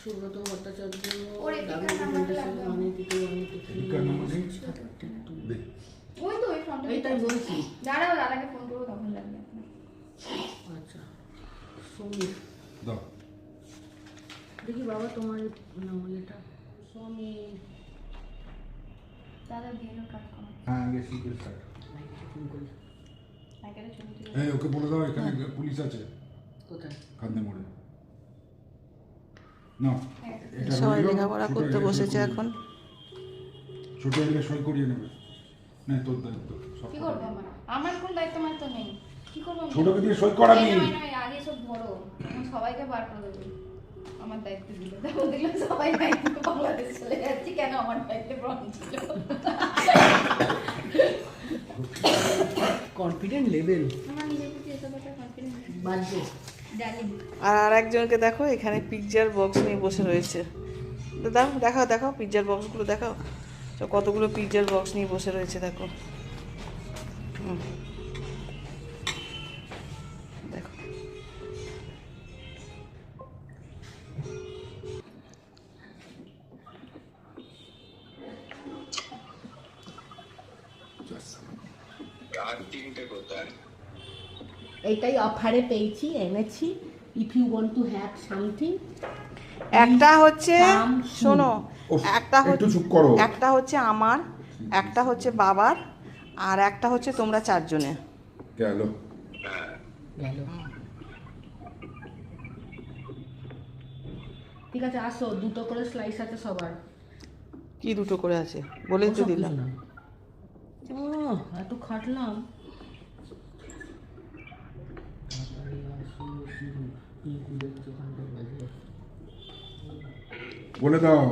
সুব্রত ভট্টাচার্য ওর এপিকার নাম্বারটা লাগবে। ওই তো ওই ফর্মটা। এইটাই বলছি। দাঁড়াও, দাদাকে ফোন করবো তখন লাগবে। আচ্ছা সমীর দাও দেখি বাবা তোমার নাম এটা সমীর। দাদা বিয়ের কাজ করো। হ্যাঁ গেছি স্যার ফোন করি। একেবারে ছবি তুলে। এই ওকে বলে দাও এখানে পুলিশ আছে কোথায়? কান্দে মোড়ে না এটা সবাই রইলো, লেখাপড়া ছোট করতে এলে বসেছে সই এখন। ছোট এলে সই করিয়ে নেবে না তোর দায়িত্ব সব কি করবো আমার? আমার কোন দায়িত্ব আমার তো নেই। কি করবো আমি? ছোটকে দিয়ে সই করাবি। এই নয়, আগে সব বড়। এখন সবাইকে বার করে দেবে। আমার দায়িত্ব দিল। দেখো দেখলাম সবাই দায়িত্ব বাংলাদেশ চলে যাচ্ছে, কেন আমার দায়িত্ব প্রমাণ ছিল? কনফিডেন্ট লেভেল আমার নিজের প্রতি এত কথা কনফিডেন্স বাজছে। জানি। আর একজনকে দেখো এখানে পিৎজার বক্স নিয়ে বসে রয়েছে। তো দাও, দেখাও দেখাও পিৎজার বক্সগুলো দেখাও। তো কতগুলো পিৎজার বক্স নিয়ে বসে রয়েছে দেখো। দেখো এইটাই অফারে পেয়েছি, এনেছি। If you want to have something. একটা হচ্ছে শোনো, উফ, একটা একটু হচ্ছে চুপ করো। একটা হচ্ছে আমার, একটা হচ্ছে বাবার, আর একটা হচ্ছে তোমরা চারজনে। গেল গেল। ঠিক আছে আসো, দুটো করে স্লাইস আছে সবার। কি দুটো করে আছে বলেই তো ওসব দিলাম। কিছু না। ও এত খাটলাম। তাড়াতাড়ি আসো, পিঙ্কু দেখছো ওখানটা বাজে। বলে দাও